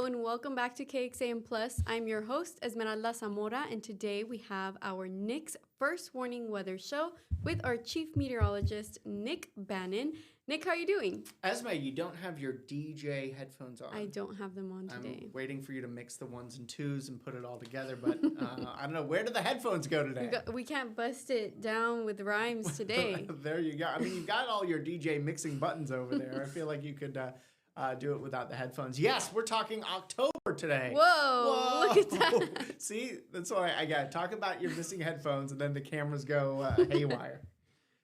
and welcome back to KXAN Plus. I'm your host, Esmeralda Zamora, and today we have our Nick's First Warning Weather Show with our Chief Meteorologist, Nick Bannin. Nick, how are you doing? Esme, you don't have your DJ headphones on. I don't have them on today. I'm waiting for you to mix the ones and twos and put it all together, but I don't know. Where did the headphones go today? We can't bust it down with rhymes today. There you go. I mean, you've got all your DJ mixing buttons over there. I feel like you could do it without the headphones. Yes, we're talking October today. Whoa, look at that. See, that's why I got to talk about your missing headphones and then the cameras go haywire.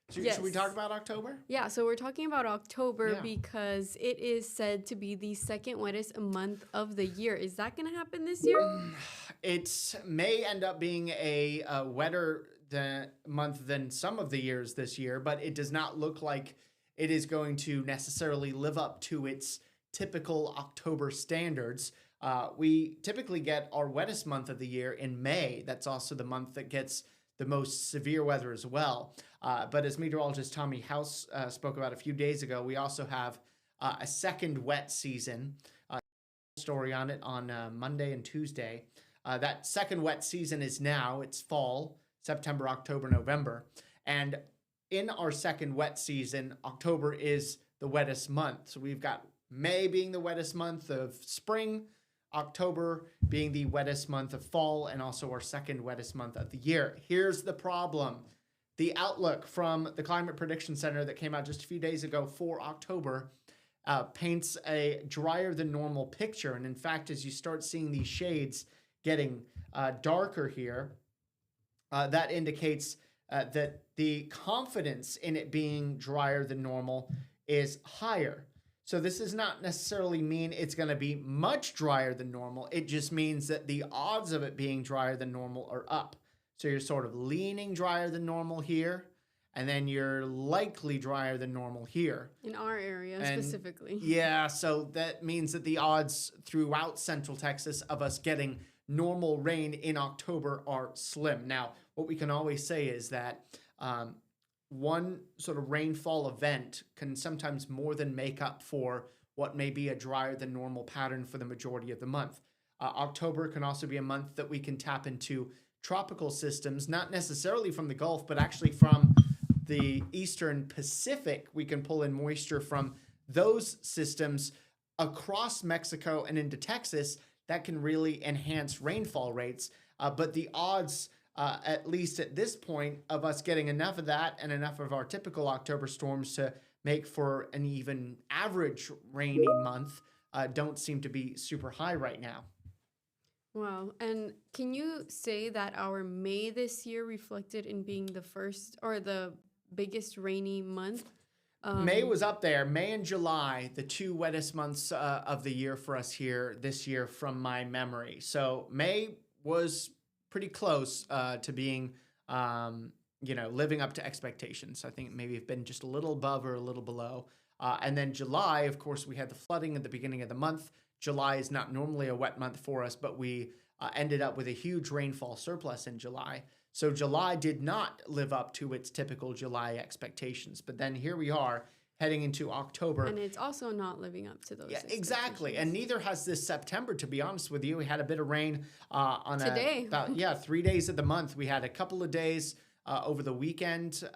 Should we talk about October? Yeah, so we're talking about October because it is said to be the second wettest month of the year. Is that going to happen this year? It may end up being a wetter month than some of the years this year, but it does not look like it is going to necessarily live up to its typical October standards. We typically get our wettest month of the year in May. That's also the month that gets the most severe weather as well. But as meteorologist Tommy House spoke about a few days ago, we also have a second wet season. Story on it on Monday and Tuesday. That second wet season is now. It's fall, September, October, November. And in our second wet season, October is the wettest month. So we've got May being the wettest month of spring, October being the wettest month of fall, and also our second wettest month of the year. Here's the problem. The outlook from the Climate Prediction Center that came out just a few days ago for October paints a drier than normal picture. And in fact, as you start seeing these shades getting darker here, that indicates that the confidence in it being drier than normal is higher. So this does not necessarily mean it's going to be much drier than normal. It just means that the odds of it being drier than normal are up. So you're sort of leaning drier than normal here, and then you're likely drier than normal here. In our area specifically. Yeah, so that means that the odds throughout Central Texas of us getting normal rain in October are slim. Now, what we can always say is that one sort of rainfall event can sometimes more than make up for what may be a drier than normal pattern for the majority of the month. October can also be a month that we can tap into tropical systems, not necessarily from the Gulf, but actually from the Eastern Pacific. We can pull in moisture from those systems across Mexico and into Texas that can really enhance rainfall rates. But the odds, at least at this point, of us getting enough of that and enough of our typical October storms to make for an even average rainy month don't seem to be super high right now. Wow. And can you say that our May this year reflected in being the first or the biggest rainy month? May was up there. May and July, the two wettest months of the year for us here this year from my memory. So May was pretty close to being, living up to expectations. I think maybe it's been just a little above or a little below. And then July, of course, we had the flooding at the beginning of the month. July is not normally a wet month for us, but we ended up with a huge rainfall surplus in July. So July did not live up to its typical July expectations. But then here we are heading into October. And it's also not living up to those expectations. Exactly. And neither has this September, to be honest with you. We had a bit of rain on today. 3 days of the month. We had a couple of days over the weekend,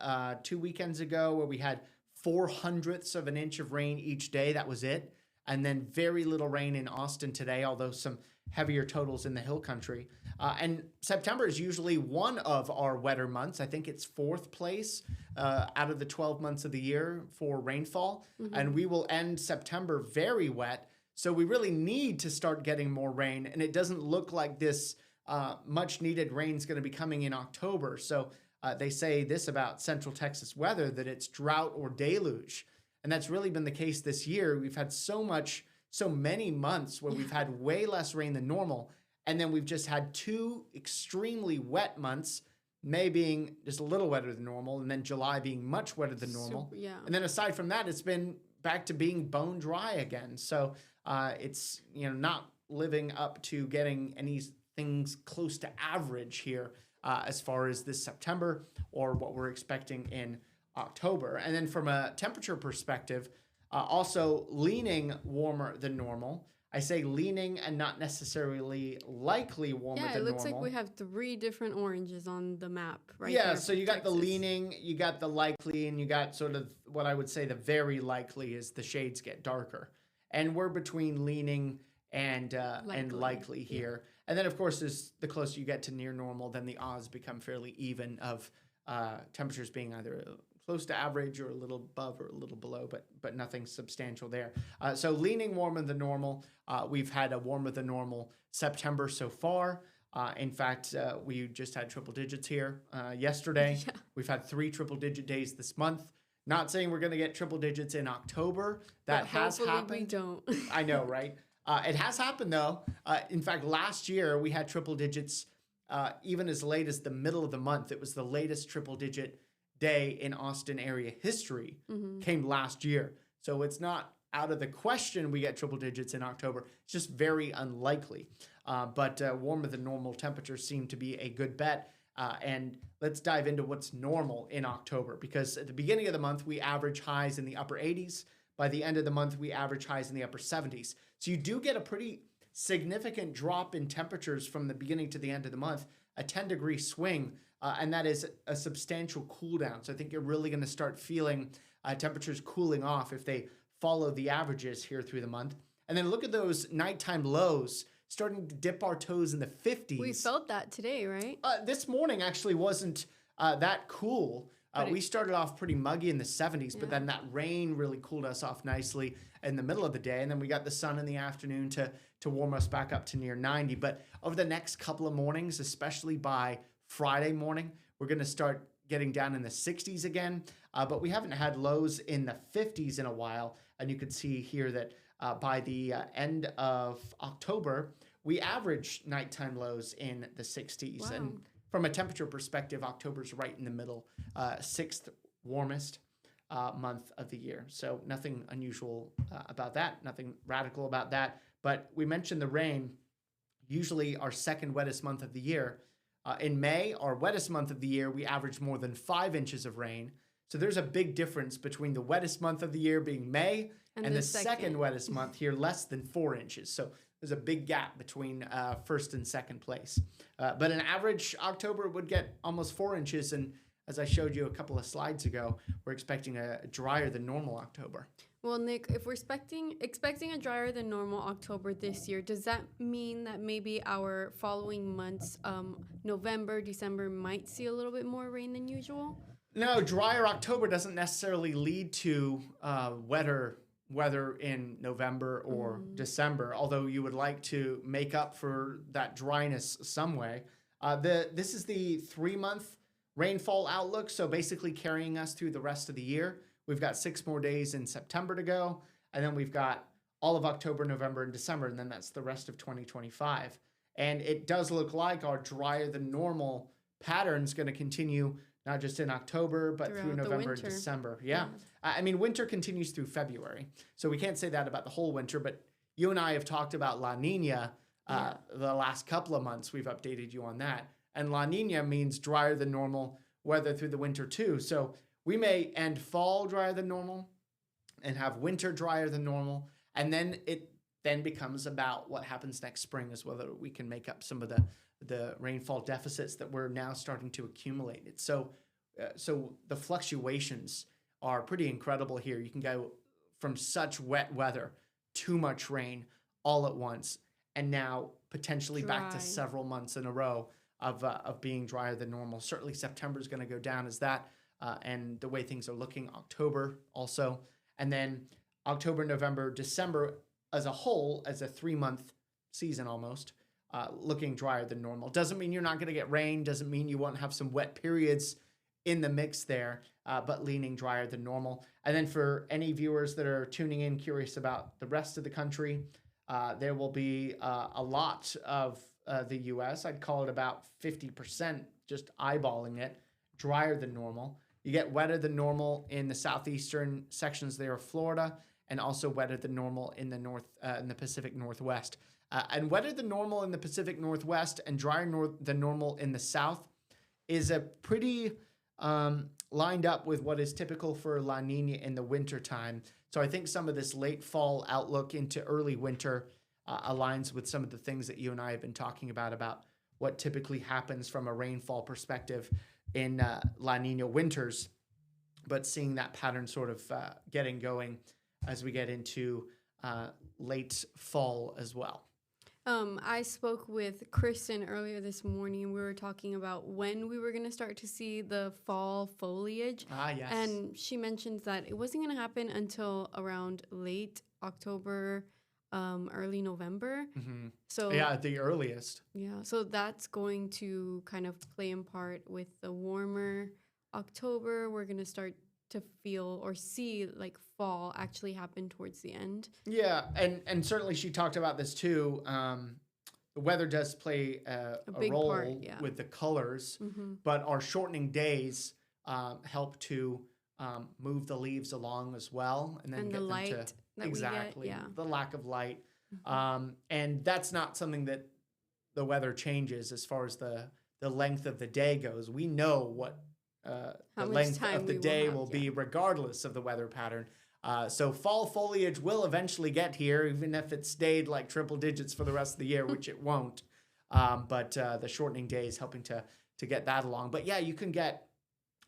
2 weekends ago, where we had 0.04 of an inch of rain each day. That was it. And then very little rain in Austin today, although some heavier totals in the hill country. And September is usually one of our wetter months. I think it's fourth place out of the 12 months of the year for rainfall. Mm-hmm. And we will end September very wet. So we really need to start getting more rain. And it doesn't look like this much needed rain is going to be coming in October. So they say this about Central Texas weather, that it's drought or deluge. And that's really been the case this year. We've had so many months where we've had way less rain than normal. And then we've just had two extremely wet months, May being just a little wetter than normal, and then July being much wetter than normal. And then aside from that, it's been back to being bone dry again. So it's not living up to getting any things close to average here as far as this September or what we're expecting in October. And then from a temperature perspective, also leaning warmer than normal. I say leaning and not necessarily likely warmer Yeah, than it looks normal. like we have 3 different oranges on the map right Yeah, there so for you got the Texas. leaning, you got the likely, and you got sort of what I would say the very likely as the shades get darker. And we're between leaning and likely Yeah. here. And then, of course, as the closer you get to near normal, then the odds become fairly even of temperatures being either close to average or a little above or a little below, but nothing substantial there. So leaning warmer than normal. We've had a warmer than normal September so far. In fact, we just had triple digits here yesterday. Yeah. We've had 3 triple-digit days this month. Not saying we're going to get triple digits in October. That But has hopefully happened. we don't. I know, right? It has happened, though. In fact, last year we had triple digits even as late as the middle of the month. It was the latest triple-digit day in Austin area history came last year. So it's not out of the question we get triple digits in October. It's just very unlikely. But warmer than normal temperatures seem to be a good bet. And let's dive into what's normal in October, because at the beginning of the month, we average highs in the upper 80s. By the end of the month, we average highs in the upper 70s. So you do get a pretty significant drop in temperatures from the beginning to the end of the month, a 10-degree swing, and that is a substantial cool down. So I think you're really going to start feeling temperatures cooling off if they follow the averages here through the month. And then look at those nighttime lows starting to dip our toes in the 50s. We felt that today, right? This morning actually wasn't that cool. We started off pretty muggy in the 70s, but then that rain really cooled us off nicely in the middle of the day. And then we got the sun in the afternoon to warm us back up to near 90. But over the next couple of mornings, especially by Friday morning, we're going to start getting down in the 60s again. But we haven't had lows in the 50s in a while. And you can see here that by the end of October, we average nighttime lows in the 60s. Wow. And from a temperature perspective, October's right in the middle, 6th warmest month of the year. So nothing unusual about that, nothing radical about that. But we mentioned the rain, usually our second wettest month of the year. In May, our wettest month of the year, we average more than 5 inches of rain. So there's a big difference between the wettest month of the year being May and the second wettest month here, less than 4 inches. So there's a big gap between first and second place. But an average October would get almost 4 inches. And as I showed you a couple of slides ago, we're expecting a drier than normal October. Well, Nick, if we're expecting a drier than normal October this year, does that mean that maybe our following months, November, December, might see a little bit more rain than usual? No, drier October doesn't necessarily lead to wetter weather in November or December, although you would like to make up for that dryness some way. This is the 3-month rainfall outlook, so basically carrying us through the rest of the year. We've got 6 more days in September to go, and then we've got all of October, November, and December, and then that's the rest of 2025. And it does look like our drier than normal pattern is going to continue not just in October, but through November and December. Yeah. I mean, winter continues through February, so we can't say that about the whole winter, but you and I have talked about La Nina the last couple of months. We've updated you on that. And La Nina means drier than normal weather through the winter too. So we may end fall drier than normal and have winter drier than normal. And then it then becomes about what happens next spring, is whether we can make up some of the rainfall deficits that we're now starting to accumulate. It's so the fluctuations are pretty incredible here. You can go from such wet weather, too much rain all at once, and now potentially back to several months in a row of being drier than normal. Certainly September is going to go down as that, and the way things are looking, October also. And then October, November, December as a whole, as a 3-month season almost, looking drier than normal. Doesn't mean you're not going to get rain, doesn't mean you won't have some wet periods in the mix there, but leaning drier than normal. And then for any viewers that are tuning in curious about the rest of the country, there will be a lot of the U.S., I'd call it about 50%, just eyeballing it, drier than normal. You get wetter than normal in the southeastern sections there of Florida, and also wetter than normal in the Pacific Northwest. And wetter than normal in the Pacific Northwest and drier than normal in the South is a pretty lined up with what is typical for La Nina in the wintertime. So I think some of this late fall outlook into early winter aligns with some of the things that you and I have been talking about what typically happens from a rainfall perspective in La Nina winters, but seeing that pattern sort of getting going as we get into late fall as well. I spoke with Kristen earlier this morning, and we were talking about when we were going to start to see the fall foliage. Yes. And she mentioned that it wasn't going to happen until around late October, early November. Mm-hmm. So yeah, at the earliest. Yeah, so that's going to kind of play in part with the warmer October. We're going to start to feel or see like fall actually happen towards the end. Yeah, and certainly she talked about this too. The weather does play a big role part, with the colors, but our shortening days help to move the leaves along as well, and then And get the them light to that exactly we get, yeah. the lack of light, and that's not something that the weather changes as far as the length of the day goes. We know what the length of the day will be regardless of the weather pattern. So fall foliage will eventually get here, even if it stayed like triple digits for the rest of the year, which it won't. But the shortening days helping to get that along. But yeah, you can get,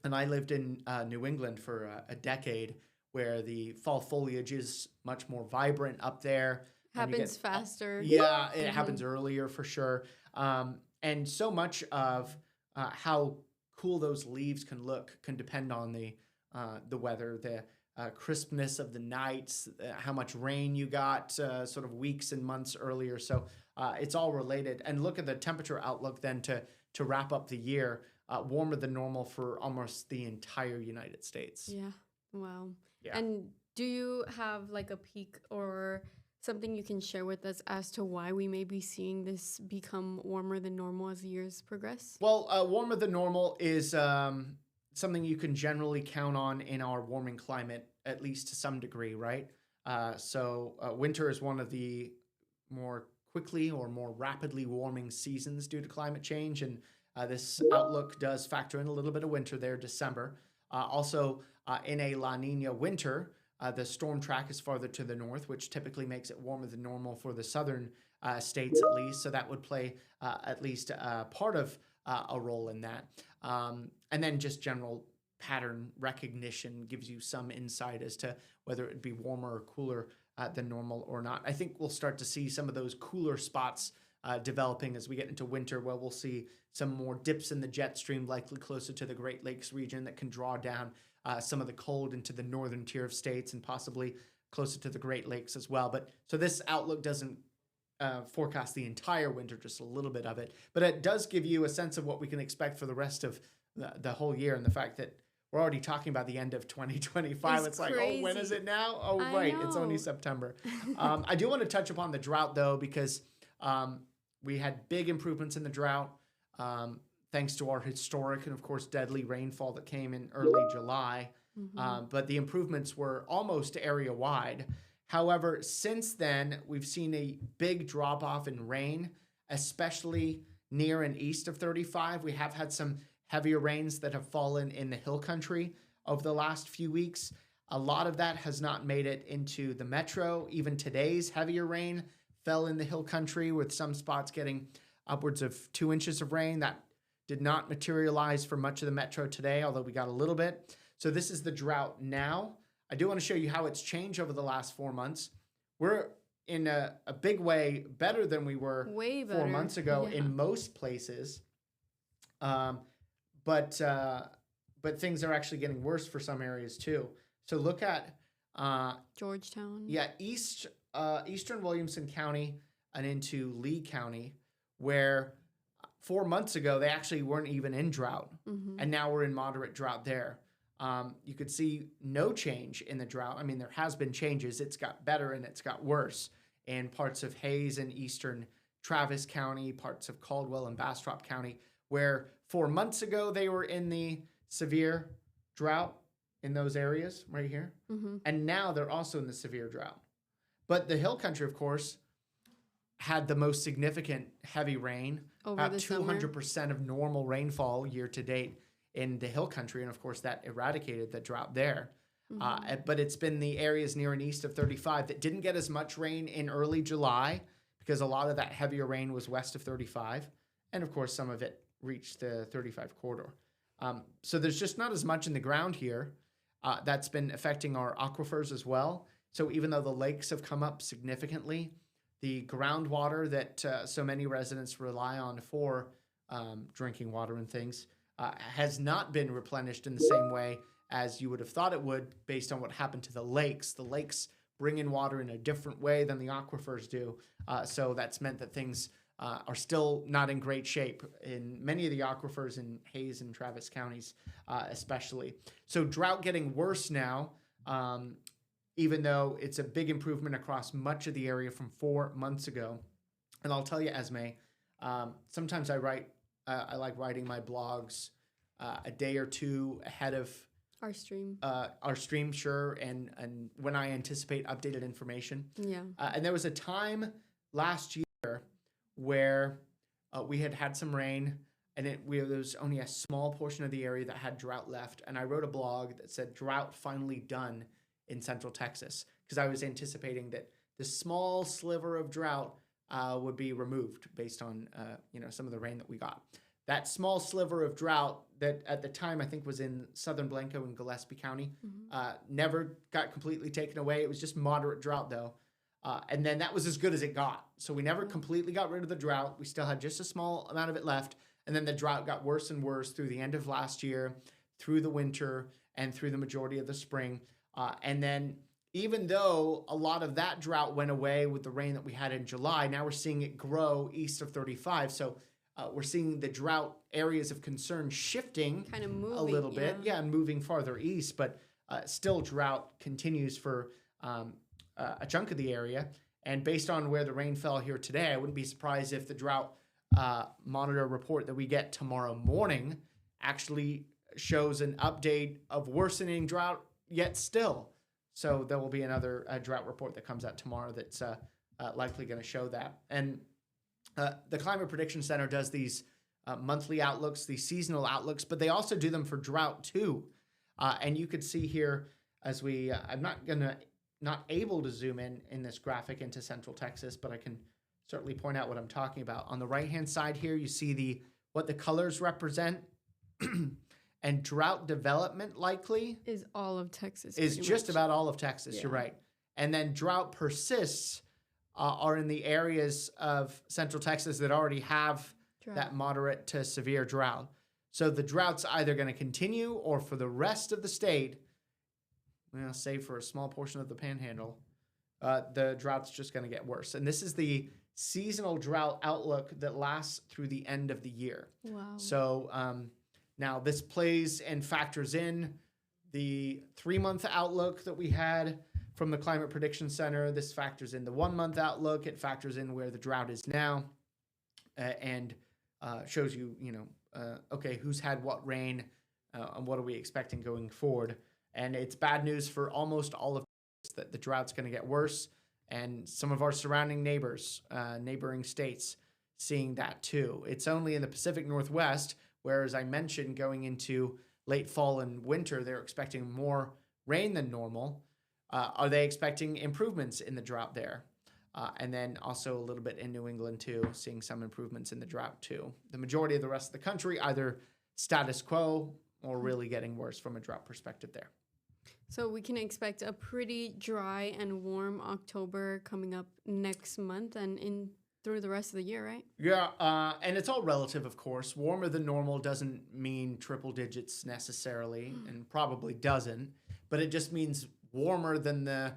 and I lived in New England for a decade where the fall foliage is much more vibrant up there. Happens faster. Yeah, it happens earlier for sure. And so much of how cool those leaves can look can depend on the weather, the crispness of the nights, how much rain you got sort of weeks and months earlier. So it's all related. And look at the temperature outlook then to wrap up the year, warmer than normal for almost the entire United States. Yeah. Wow. Yeah. And do you have like a peak or something you can share with us as to why we may be seeing this become warmer than normal as the years progress? Well, warmer than normal is something you can generally count on in our warming climate, at least to some degree, right? So winter is one of the more quickly or more rapidly warming seasons due to climate change. And this outlook does factor in a little bit of winter there, December. Also, in a La Nina winter, the storm track is farther to the north, which typically makes it warmer than normal for the southern states at least. So that would play at least part of a role in that. And then just general pattern recognition gives you some insight as to whether it be warmer or cooler than normal or not. I think we'll start to see some of those cooler spots developing as we get into winter, where we'll see some more dips in the jet stream, likely closer to the Great Lakes region, that can draw down some of the cold into the northern tier of states and possibly closer to the Great Lakes as well. But so this outlook doesn't forecast the entire winter, just a little bit of it. But it does give you a sense of what we can expect for the rest of the whole year, and the fact that we're already talking about the end of 2025. It's like, crazy. oh, when is it now? Oh, I right. know. It's only September. I do want to touch upon the drought, though, because we had big improvements in the drought thanks to our historic and, of course, deadly rainfall that came in early July. But the improvements were almost area-wide. However, since then, we've seen a big drop-off in rain, especially near and east of 35. We have had some heavier rains that have fallen in the hill country over the last few weeks. A lot of that has not made it into the metro. Even today's heavier rain fell in the hill country, with some spots getting upwards of 2 inches of rain. That did not materialize for much of the metro today, although we got a little bit. So this is the drought now. I do want to show you how it's changed over the last 4 months. We're in a big way better than we were 4 months ago in most places. But things are actually getting worse for some areas too. So look at Georgetown. Yeah, eastern Williamson County and into Lee County, where 4 months ago they actually weren't even in drought, and now we're in moderate drought there. You could see no change in the drought. I mean, there has been changes. It's got better and it's got worse in parts of Hayes and eastern Travis County, parts of Caldwell and Bastrop County, where 4 months ago they were in the severe drought in those areas right here. And now they're also in the severe drought. But the hill country, of course, had the most significant heavy rain, about 200% of normal rainfall year to date in the hill country. And of course, that eradicated the drought there. But it's been the areas near and east of 35 that didn't get as much rain in early July because a lot of that heavier rain was west of 35. And of course, some of it reached the 35 corridor. So there's just not as much in the ground here. That's been affecting our aquifers as well. So even though the lakes have come up significantly, the groundwater that so many residents rely on for drinking water and things has not been replenished in the same way as you would have thought it would based on what happened to the lakes. The lakes bring in water in a different way than the aquifers do. So that's meant that things are still not in great shape in many of the aquifers in Hayes and Travis counties, especially. So drought getting worse now, even though it's a big improvement across much of the area from 4 months ago. And I'll tell you, Esme, sometimes I like writing my blogs a day or two ahead of Our stream. Our stream, sure, and when I anticipate updated information. Yeah. And there was a time last year where we had some rain, and there was only a small portion of the area that had drought left. And I wrote a blog that said drought finally done in Central Texas, because I was anticipating that this small sliver of drought would be removed based on some of the rain that we got. That small sliver of drought that at the time I think was in southern Blanco and Gillespie County never got completely taken away. It was just moderate drought though. And then that was as good as it got. So we never completely got rid of the drought. We still had just a small amount of it left. And then the drought got worse and worse through the end of last year, through the winter, and through the majority of the spring. And then even though a lot of that drought went away with the rain that we had in July, now we're seeing it grow east of 35. So we're seeing the drought areas of concern shifting kind of moving a little bit. Yeah, moving farther east, but still drought continues for a chunk of the area. And based on where the rain fell here today, I wouldn't be surprised if the drought monitor report that we get tomorrow morning actually shows an update of worsening drought yet still. So there will be another drought report that comes out tomorrow that's likely going to show that. And the Climate Prediction Center does these monthly outlooks, these seasonal outlooks, but they also do them for drought too. And you could see here as I'm not able to zoom in this graphic into Central Texas, but I can certainly point out what I'm talking about. On the right-hand side here, you see what the colors represent. And drought development likely is all of Texas. Is just about all of Texas, You're right. And then drought persists are in the areas of Central Texas that already have that moderate to severe drought. So the drought's either going to continue or for the rest of the state, well, save for a small portion of the panhandle, the drought's just going to get worse. And this is the seasonal drought outlook that lasts through the end of the year. Wow. So now this plays and factors in the 3-month outlook that we had from the Climate Prediction Center. This factors in the 1-month outlook. It factors in where the drought is now and shows you, okay, who's had what rain and what are we expecting going forward. And it's bad news for almost all of us that the drought's going to get worse. And some of our surrounding neighbors, neighboring states, seeing that too. It's only in the Pacific Northwest where, as I mentioned, going into late fall and winter, they're expecting more rain than normal. Are they expecting improvements in the drought there? And then also a little bit in New England too, seeing some improvements in the drought too. The majority of the rest of the country, either status quo or really getting worse from a drought perspective there. So we can expect a pretty dry and warm October coming up next month and through the rest of the year, right? Yeah, and it's all relative, of course. Warmer than normal doesn't mean triple digits necessarily, and probably doesn't, but it just means warmer than the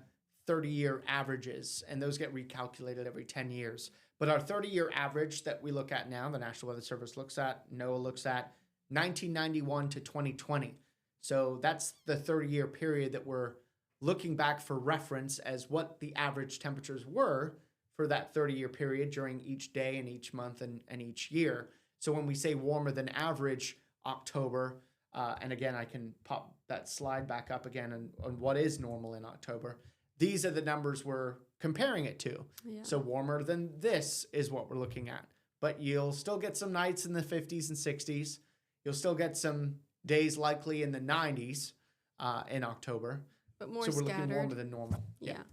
30-year averages, and those get recalculated every 10 years. But our 30-year average that we look at now, the National Weather Service looks at, NOAA looks at, 1991 to 2020. So that's the 30-year period that we're looking back for reference as what the average temperatures were for that 30-year period during each day and each month and each year. So when we say warmer than average October, and again, I can pop that slide back up again on what is normal in October, these are the numbers we're comparing it to. Yeah. So warmer than this is what we're looking at. But you'll still get some nights in the 50s and 60s. You'll still get some days likely in the 90s in October. But more so we're scattered. looking warmer than normal. Yeah.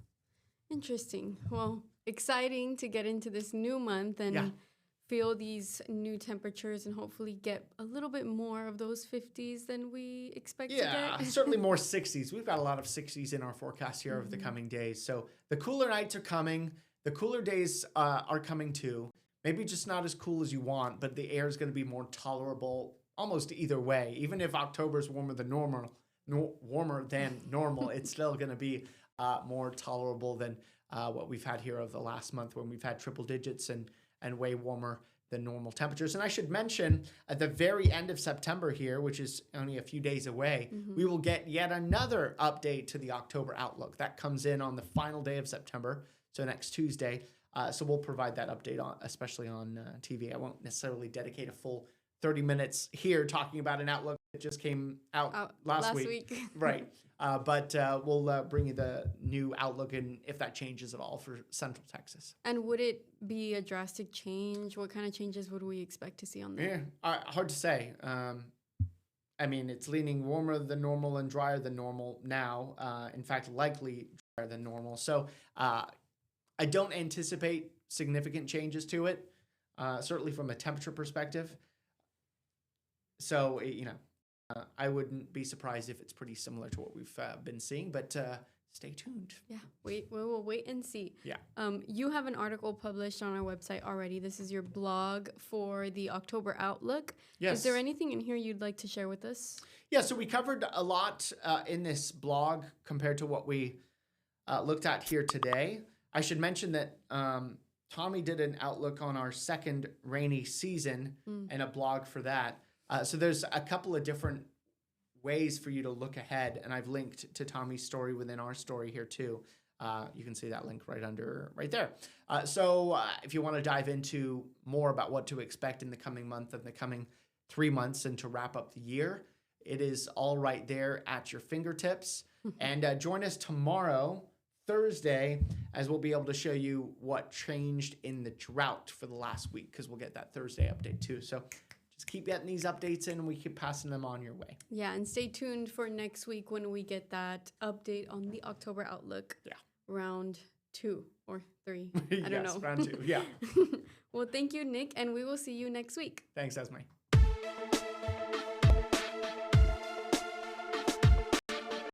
Interesting. Well, exciting to get into this new month and Yeah. feel these new temperatures and hopefully get a little bit more of those 50s than we expect to Yeah, get. certainly more 60s. We've got a lot of 60s in our forecast here over the coming days. So the cooler nights are coming. The cooler days are coming too. Maybe just not as cool as you want, but the air is going to be more tolerable almost either way. Even if October is warmer than normal, it's still going to be more tolerable than what we've had here over the last month when we've had triple digits and way warmer than normal temperatures. And I should mention at the very end of September here, which is only a few days away, we will get yet another update to the October outlook. That comes in on the final day of September, so next Tuesday. So we'll provide that update, especially on TV. I won't necessarily dedicate a full 30 minutes here talking about an outlook that just came out last week. Right. But we'll bring you the new outlook and if that changes at all for Central Texas. And would it be a drastic change? What kind of changes would we expect to see on that? Yeah, hard to say. I mean, it's leaning warmer than normal and drier than normal now. In fact, likely drier than normal. So I don't anticipate significant changes to it, certainly from a temperature perspective. So, I wouldn't be surprised if it's pretty similar to what we've been seeing, but stay tuned. Yeah, we will wait and see. Yeah. You have an article published on our website already. This is your blog for the October Outlook. Yes. Is there anything in here you'd like to share with us? Yeah, so we covered a lot in this blog compared to what we looked at here today. I should mention that Tommy did an outlook on our second rainy season and a blog for that. So there's a couple of different ways for you to look ahead, and I've linked to Tommy's story within our story here too. You can see that link right there. So if you want to dive into more about what to expect in the coming month and the coming 3 months and to wrap up the year, it is all right there at your fingertips. And join us tomorrow, Thursday, as we'll be able to show you what changed in the drought for the last week, because we'll get that Thursday update too. So just keep getting these updates in and we keep passing them on your way. Yeah, and stay tuned for next week when we get that update on the October Outlook. Yeah. Round 2 or 3. I don't know. Round 2, yeah. Well, thank you, Nick, and we will see you next week. Thanks, Esme.